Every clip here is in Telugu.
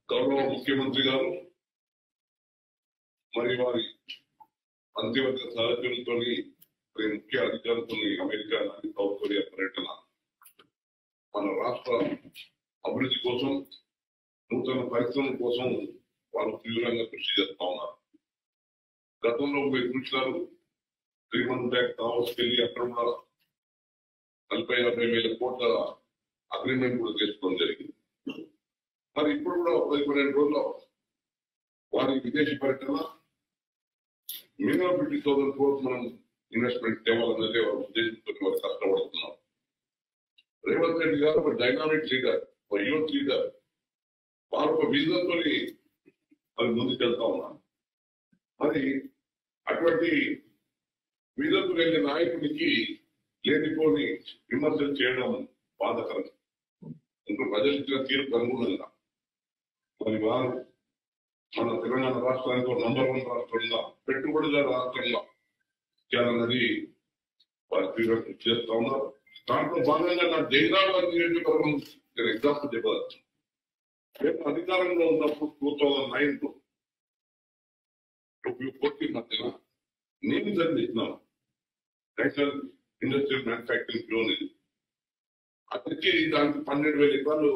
గౌరవ ముఖ్యమంత్రి గారు మరి వారి మంత్రివర్గ సహచరులతో ముఖ్య అధికారులతో అమెరికా లాంటి సౌత్ కొరియా పర్యటన మన రాష్ట్ర అభివృద్ధి కోసం నూతన పరిశ్రమల కోసం వారు తీవ్రంగా కృషి చేస్తా ఉన్నారు. గతంలో మీరు చూసినారు శ్రీమంత్ బ్యాంక్ కావాల్సి వెళ్ళి అక్కడ కూడా 40-50 కోట్ల అగ్రిమెంట్ కూడా చేసుకోవడం జరిగింది. మరి ఇప్పుడు కూడా 10-12 రోజుల్లో వారి విదేశీ పర్యటన మినిమం 50,000 crores మనం ఇన్వెస్ట్మెంట్ తేవాలన్నదే వారి ఉద్దేశంతో వారు కష్టపడుతున్నారు. రేవంత్ రెడ్డి గారు ఒక డైనామిక్ లీడర్, ఒక యూత్ లీడర్, వారు ఒక విజన్తో మరి ముందుకెళ్తా ఉన్నారు. మరి అటువంటి విజన్తో వెళ్ళే నాయకుడికి లేనిపోని విమర్శలు చేయడం బాధకరం. ఇంకా ప్రజలు ఇచ్చిన తీర్పు అనుగుణంగా మరి వారు మన తెలంగాణ రాష్ట్రానికి నంబర్ 1 రాష్ట్రంగా, పెట్టుబడుల రాష్ట్రంగా చేయాలన్నది వారు తీవ్రంగా కృషి చేస్తా ఉన్నారు. దాంట్లో భాగంగా నా జైరాబాద్ నియోజకవర్గం ఎగ్జాంపుల్ చెప్పవచ్చు. రేపు అధికారంలో ఉన్నప్పుడు 2009 2014 మధ్యన నేను చదివిస్తున్నాను నేషనల్ ఇండస్ట్రియల్ మ్యానుఫ్యాక్చరింగ్ లోన్. ఇది అతనికి దానికి 12,000 ఎకరాలు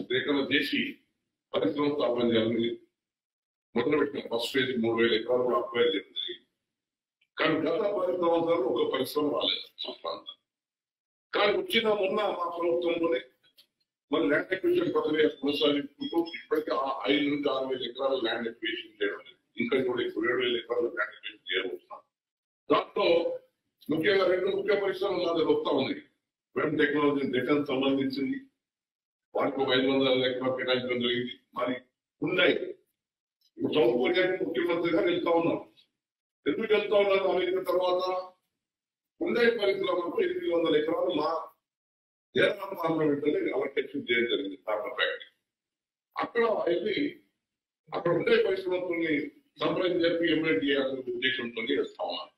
సేకరణ చేసి పరిశ్రమ స్థాపన చేయాలని మొదలుపెట్టిన ఫస్ట్ ఫేజ్ 3,000 ఎకరాలు కూడా అక్వైర్ చేసింది. కానీ గత 10 సంవత్సరాలు ఒక పరిశ్రమ రాలేదు మా ప్రాంతం. కానీ వచ్చిన మొన్న మా ప్రభుత్వంలోనే మరి ల్యాండ్ ఎక్విజిషన్ ప్రక్రియ కొనసాగించుకుంటూ ఇప్పటికీ 5,000 నుంచి 6,000 ఎకరాలు ల్యాండ్ ఎక్విజిషన్ చేయడం లేదు. ఇంకా కూడా 7,000 ఎకరాలు ల్యాండ్ ఎక్విజిషన్ చేయబోతున్నాం. దాంట్లో ముఖ్యంగా 2 ముఖ్య పరిశ్రమలు మా దగ్గర వస్తా ఉంది. వెబ్ టెక్నాలజీ డిఫెన్స్ సంబంధించింది వారికి 500 ఎకరాలు కేటాయించడం జరిగింది. మరి ఉన్నాయి సౌత్ కొరియాకి ముఖ్యమంత్రి గారు వెళ్తా ఉన్నారు. ఎందుకు వెళ్తా ఉన్నారు? అమెరికా తర్వాత ఉండే పరిశ్రమకు 800 ఎకరాలు మా కేరళ పార్లమెంట్ అలొకేషన్ చేయడం జరిగింది. కార్బన్ ఫ్యాక్టరీ అక్కడ వెళ్ళి అక్కడ ఉండే పరిశ్రమతో సంప్రదించి చెప్పి ఎంఎడ్ చేయాలనే ఉద్దేశంతో వెళ్తా ఉన్నారు.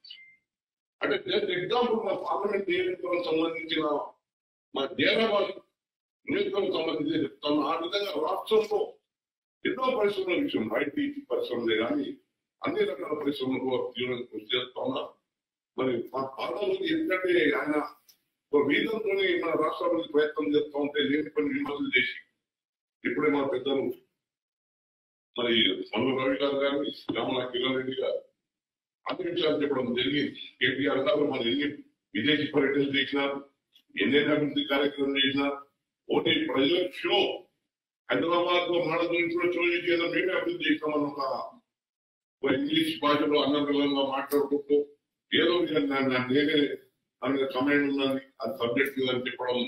అంటే జస్ట్ ఎగ్జాంపుల్ మా పార్లమెంట్ నియోజకవర్గం సంబంధించిన మా జైరాబాద్ నియోజకవర్గం సంబంధించి చెప్తాను. ఆ విధంగా రాష్ట్రంలో ఎన్నో పరిశ్రమల విషయం ఐటీ పరిశ్రమలే కానీ అన్ని రకాల పరిశ్రమలకు తీవ్రంగా కృషి చేస్తా ఉన్నారు. మరి మా పార్లమెంట్ ఎందుకంటే ఆయన ఒక వీధంతో మన రాష్ట్రానికి ప్రయత్నం చేస్తూ ఉంటే లేని పని విమర్శలు చేసి ఇప్పుడే మా పెద్దలు మరి మల్లు రవి గారు కానీ రామలా కిరణ్ రెడ్డి గారు అన్ని విషయాలు చెప్పడం జరిగింది. కేటీఆర్ గారు మన ఎన్ని విదేశీ పర్యటనలు చేసినారు, ఎన్ని అభివృద్ధి కార్యక్రమం చేసినారు. ఓటీ ప్రజలకు షో హైదరాబాద్ లో మన గురించి కూడా షో చేసి మేమే అభివృద్ధి చేస్తామని ఒక ఇంగ్లీష్ భాషలో అన్నదంగా మాట్లాడుకుంటూ ఏదో నేనే అనే సమయం ఉన్నది అది సబ్జెక్ట్ అని చెప్పడం,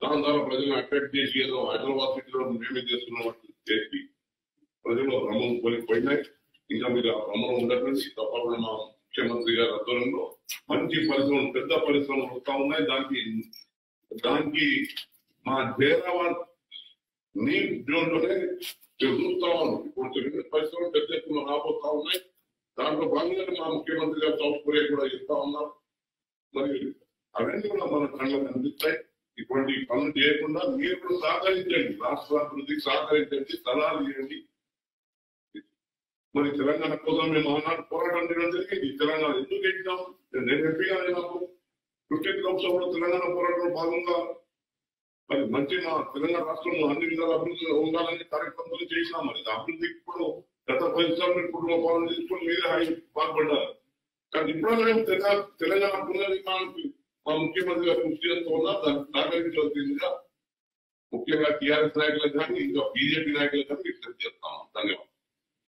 దాని ద్వారా ప్రజలను అట్రాక్ట్ చేసి ఏదో హైదరాబాద్ సిటీలో మేమే చేస్తున్నట్టు చేసి ప్రజలు భ్రమం కోల్పోయినాయి. ఇంకా మీరు ఆ భ్రమం ఉండకండి. తప్పకుండా మా ముఖ్యమంత్రి గారి ఆధ్వర్యంలో మంచి పరిశ్రమలు, పెద్ద పరిశ్రమలు వస్తా ఉన్నాయి. దానికి మా జైరాబాద్ నీ జోన్ లోనే చూస్తా ఉన్నాం. ఇప్పుడు పరిశ్రమలు పెద్ద ఎత్తున రాబోతా ఉన్నాయి. దాంట్లో భాగంగా మా ముఖ్యమంత్రి గారు సౌత్ కొరియా కూడా ఇస్తా ఉన్నారు. మరి అవన్నీ కూడా మన కళ్ళకు అందిస్తాయి. ఇటువంటి పనులు చేయకుండా మీరు కూడా సహకరించండి, రాష్ట్ర అభివృద్ధికి సహకరించండి, స్థలాలు ఇవ్వండి. మరి తెలంగాణ కోసం మేము ఆనాడు పోరాటం చేయడం జరిగింది. తెలంగాణ ఎందుకు ఎక్కినాం? నేను ఎంపీగా లేనప్పుడు 15th లోక్సభలో తెలంగాణ పోరాటంలో భాగంగా మరి మంచి మా తెలంగాణ రాష్ట్రంలో అన్ని విధాల అభివృద్ధి ఉండాలని కార్యక్రమాలు చేసినాం. మరి అభివృద్ధికి ఇప్పుడు గత 10 సంవత్సరాలు కుటుంబ పాలన తీసుకొని మీరే బాగుపడ్డారు. కానీ ఇప్పుడు మేము తెలంగాణ పునర్నిర్మాణానికి మా ముఖ్యమంత్రి గారు కృషి చేస్తూ ఉన్నారు. దాన్ని సహకరించవలసిందిగా ముఖ్యంగా టీఆర్ఎస్ నాయకులకు కానీ ఇంకా బీజేపీ నాయకులకు కానీ విజ్ఞప్తి చేస్తాం. ధన్యవాదాలు.